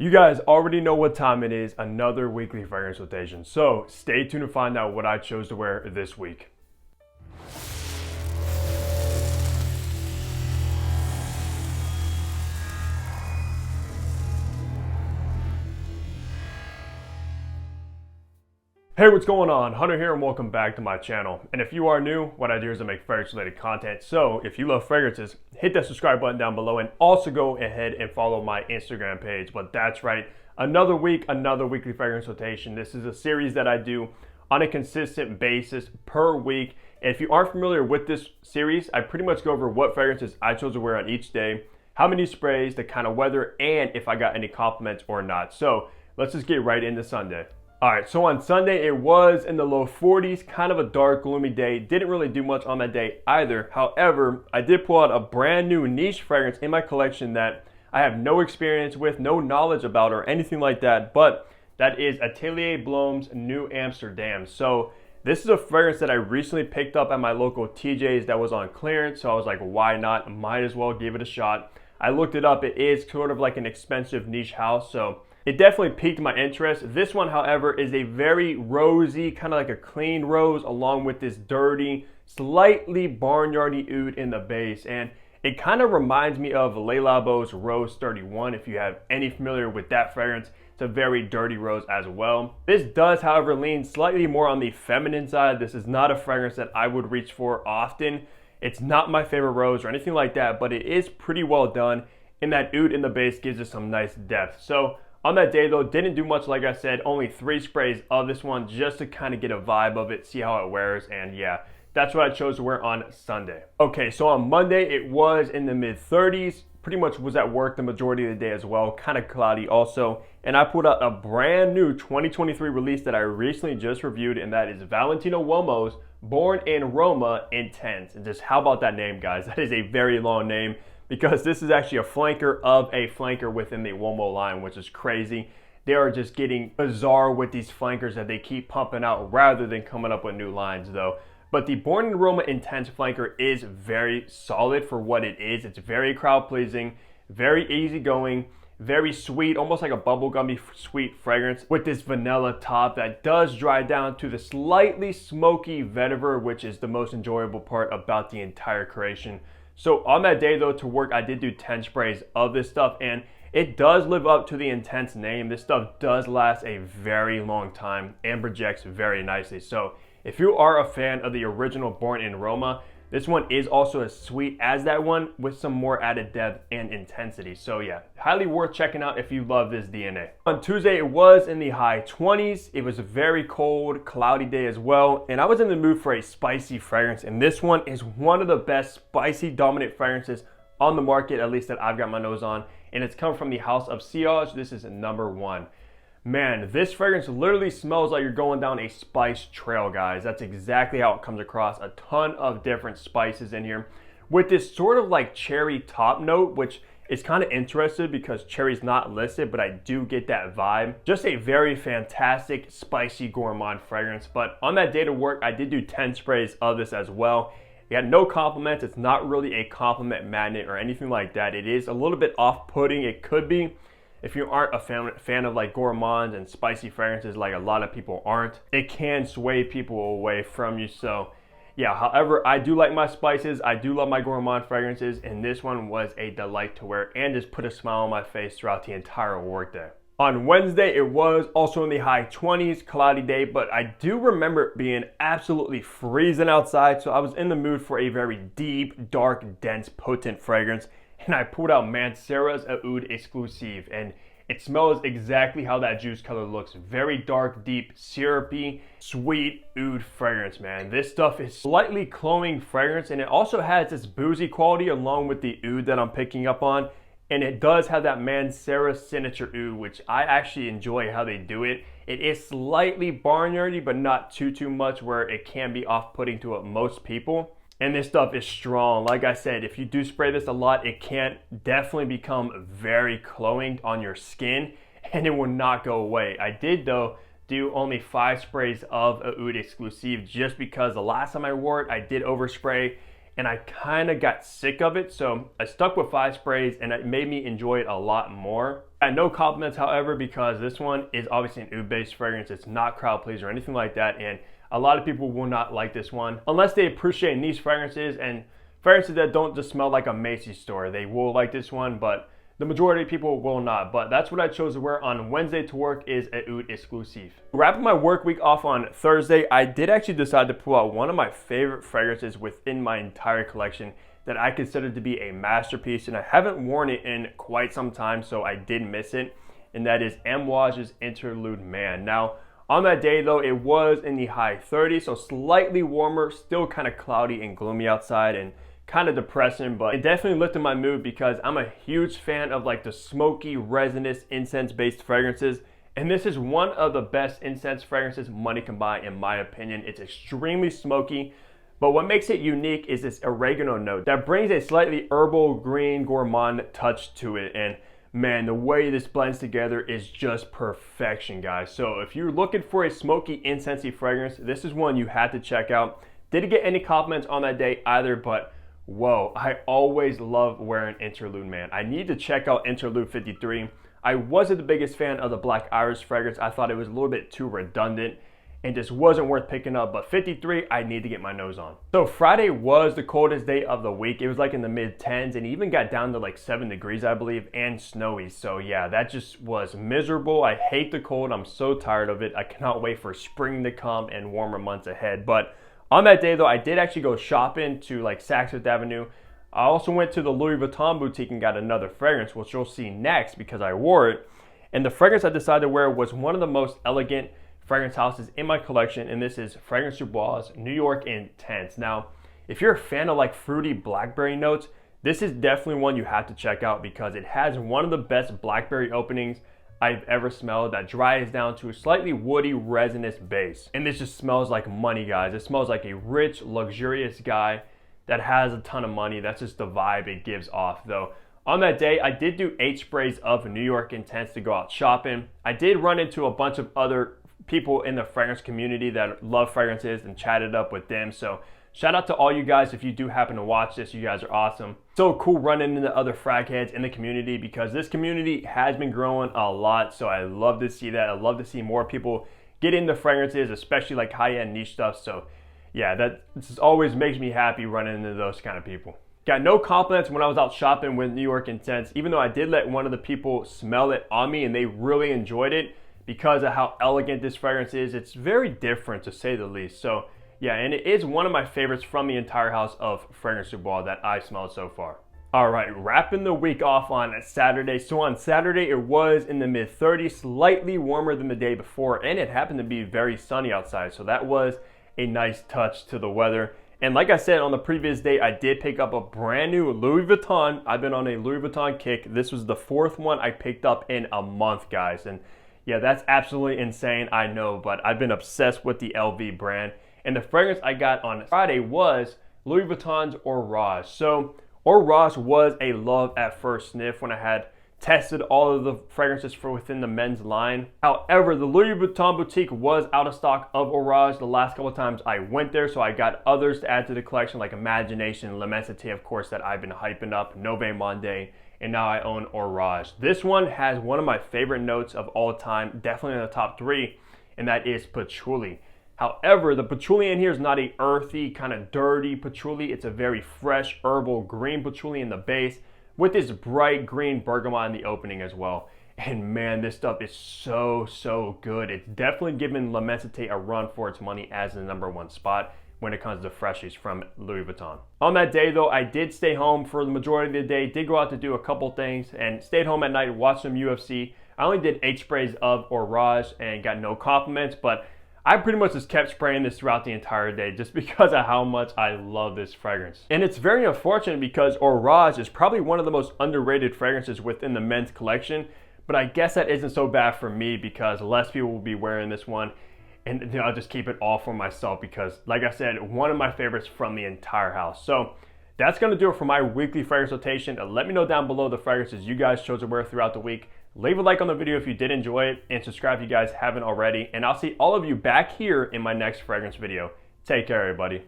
You guys already know what time it is, another weekly fragrance rotation. So stay tuned to find out what I chose to wear this week. Hey, what's going on? Hunter here and welcome back to my channel. And if you are new, what I do is I make fragrance related content. So if you love fragrances, hit that subscribe button down below and also go ahead and follow my Instagram page. But that's right, another week, another weekly fragrance rotation. This is a series that I do on a consistent basis per week. And if you aren't familiar with this series, I pretty much go over what fragrances I chose to wear on each day, how many sprays, the kind of weather, and if I got any compliments or not. So let's just get right into Sunday. All right, so on Sunday, it was in the low 40s, kind of a dark, gloomy day. Didn't really do much on that day either. However, I did pull out a brand new niche fragrance in my collection that I have no experience with, no knowledge about or anything like that, but that is Atelier Blom's New Amsterdam. So this is a fragrance that I recently picked up at my local TJ's that was on clearance. So I was like, why not? Might as well give it a shot. I looked it up. It is sort of like an expensive niche house, so it definitely piqued my interest. This one, however, is a very rosy, kind of like a clean rose, along with this dirty, slightly barnyardy oud in the base. And it kind of reminds me of Le Labo's Rose 31, if you have any familiar with that fragrance. It's a very dirty rose as well. This does, however, lean slightly more on the feminine side. This is not a fragrance that I would reach for often. It's not my favorite rose or anything like that, but it is pretty well done. And that oud in the base gives it some nice depth. So on that day though, didn't do much, like I said, only 3 sprays of this one just to kind of get a vibe of it, see how it wears, and yeah, that's what I chose to wear on Sunday. Okay, so on Monday, it was in the mid 30s, pretty much was at work the majority of the day as well, kind of cloudy also, and I put out a brand new 2023 release that I recently just reviewed, and that is Valentino Uomo's Born in Roma Intense. And just how about that name, guys? That is a very long name, because this is actually a flanker of a flanker within the Uomo line, which is crazy. They are just getting bizarre with these flankers that they keep pumping out rather than coming up with new lines though. But the Born in Roma Intense flanker is very solid for what it is. It's very crowd pleasing, very easygoing, very sweet, almost like a bubblegummy sweet fragrance with this vanilla top that does dry down to the slightly smoky vetiver, which is the most enjoyable part about the entire creation. So on that day though, to work, I did do 10 sprays of this stuff, and it does live up to the Intense name. This stuff does last a very long time and projects very nicely. So if you are a fan of the original Born in Roma, this one is also as sweet as that one with some more added depth and intensity. So yeah, highly worth checking out if you love this DNA. On Tuesday, it was in the high 20s. It was a very cold, cloudy day as well. And I was in the mood for a spicy fragrance. And this one is one of the best spicy dominant fragrances on the market, at least that I've got my nose on. And it's come from the house of Sauvage. This is #1. Man, this fragrance literally smells like you're going down a spice trail, guys. That's exactly how it comes across. A ton of different spices in here with this sort of like cherry top note, which is kind of interesting because cherry's not listed, but I do get that vibe. Just a very fantastic, spicy, gourmand fragrance. But on that day to work, I did do 10 sprays of this as well. It had no compliments. It's not really a compliment magnet or anything like that. It is a little bit off-putting. It could be, if you aren't a fan of like gourmands and spicy fragrances, like a lot of people aren't, it can sway people away from you. So yeah, however, I do like my spices. I do love my gourmand fragrances, and this one was a delight to wear and just put a smile on my face throughout the entire workday. On Wednesday, it was also in the high 20s, cloudy day, but I do remember it being absolutely freezing outside. So I was in the mood for a very deep, dark, dense, potent fragrance. And I pulled out Mancera's Oud Exclusive, and it smells exactly how that juice color looks. Very dark, deep, syrupy, sweet oud fragrance, man. This stuff is slightly cloying fragrance, and it also has this boozy quality along with the oud that I'm picking up on. And it does have that Mancera signature oud, which I actually enjoy how they do it. It is slightly barnyardy, but not too much where it can be off-putting to most people. And this stuff is strong. Like I said, if you do spray this a lot, it can definitely become very cloying on your skin, and it will not go away. I did though do only 5 sprays of Oud Exclusive just because the last time I wore it, I did overspray and I kind of got sick of it. So I stuck with 5 sprays and it made me enjoy it a lot more. No compliments, however, because this one is obviously an oud-based fragrance. It's not crowd pleaser or anything like that, and a lot of people will not like this one unless they appreciate niche fragrances and fragrances that don't just smell like a Macy's store. They will like this one, but the majority of people will not. But that's what I chose to wear on Wednesday to work, is a oud exclusive. Wrapping my work week off on Thursday, I did actually decide to pull out one of my favorite fragrances within my entire collection that I consider to be a masterpiece, and I haven't worn it in quite some time, so I did miss it, and that is Amouage's Interlude Man. Now, on that day though, it was in the high 30s, so slightly warmer, still kind of cloudy and gloomy outside and kind of depressing, but it definitely lifted my mood because I'm a huge fan of like the smoky, resinous, incense-based fragrances, and this is one of the best incense fragrances money can buy, in my opinion. It's extremely smoky, but what makes it unique is this oregano note that brings a slightly herbal, green, gourmand touch to it. And man, the way this blends together is just perfection, guys. So if you're looking for a smoky, incensey fragrance, this is one you had to check out. Didn't get any compliments on that day either, but whoa, I always love wearing Interlude Man. I need to check out Interlude 53. I wasn't the biggest fan of the Black Iris fragrance. I thought it was a little bit too redundant and just wasn't worth picking up, but 53, I need to get my nose on. So Friday was the coldest day of the week. It was like in the mid-10s and even got down to like 7 degrees, I believe, and snowy. So yeah, that just was miserable. I hate the cold. I'm so tired of it. I cannot wait for spring to come and warmer months ahead. But on that day though, I did actually go shopping to like Saks Fifth Avenue. I also went to the Louis Vuitton boutique and got another fragrance, which you'll see next because I wore it. And the fragrance I decided to wear was one of the most elegant fragrance houses in my collection, and this is Fragrance Bois New York Intense. Now, if you're a fan of like fruity blackberry notes, this is definitely one you have to check out because it has one of the best blackberry openings I've ever smelled that dries down to a slightly woody, resinous base. And this just smells like money, guys. It smells like a rich, luxurious guy that has a ton of money. That's just the vibe it gives off, though. On that day, I did do 8 sprays of New York Intense to go out shopping. I did run into a bunch of other people in the fragrance community that love fragrances and chatted up with them. So shout out to all you guys. If you do happen to watch this, you guys are awesome. So cool running into other frag heads in the community because this community has been growing a lot. So I love to see that. I love to see more people get into fragrances, especially like high-end niche stuff. So yeah, that just always makes me happy running into those kind of people. Got no compliments when I was out shopping with New York Intense, even though I did let one of the people smell it on me and they really enjoyed it. Because of how elegant this fragrance is, it's very different to say the least. So yeah, and it is one of my favorites from the entire house of Fragrance Bois that I've smelled so far. All right, wrapping the week off on Saturday. So on Saturday, it was in the mid-30s, slightly warmer than the day before, and it happened to be very sunny outside. So that was a nice touch to the weather. And like I said, on the previous day, I did pick up a brand new Louis Vuitton. I've been on a Louis Vuitton kick. This was the 4th one I picked up in a month, guys. And yeah, that's absolutely insane, I know, but I've been obsessed with the LV brand. And the fragrance I got on Friday was Louis Vuitton's Orage. So Orage was a love at first sniff when I had tested all of the fragrances for within the men's line. However, the Louis Vuitton boutique was out of stock of Orage the last couple of times I went there, so I got others to add to the collection like Imagination, L'Immensité, of course, that I've been hyping up, Nove Monde, and now I own Orage. This one has one of my favorite notes of all time, definitely in the top 3, and that is patchouli. However, the patchouli in here is not a earthy, kind of dirty patchouli. It's a very fresh, herbal, green patchouli in the base with this bright green bergamot in the opening as well. And man, this stuff is so good. It's definitely given L'Immensité a run for its money as the #1 spot when it comes to freshies from Louis Vuitton. On that day though, I did stay home for the majority of the day, did go out to do a couple things and stayed home at night, watched some UFC. I only did 8 sprays of Orage and got no compliments, but I pretty much just kept spraying this throughout the entire day just because of how much I love this fragrance. And it's very unfortunate because Orage is probably one of the most underrated fragrances within the men's collection, but I guess that isn't so bad for me because less people will be wearing this one. And I'll just keep it all for myself because, like I said, one of my favorites from the entire house. So that's going to do it for my weekly fragrance rotation. Let me know down below the fragrances you guys chose to wear throughout the week. Leave a like on the video if you did enjoy it, and subscribe if you guys haven't already. And I'll see all of you back here in my next fragrance video. Take care, everybody.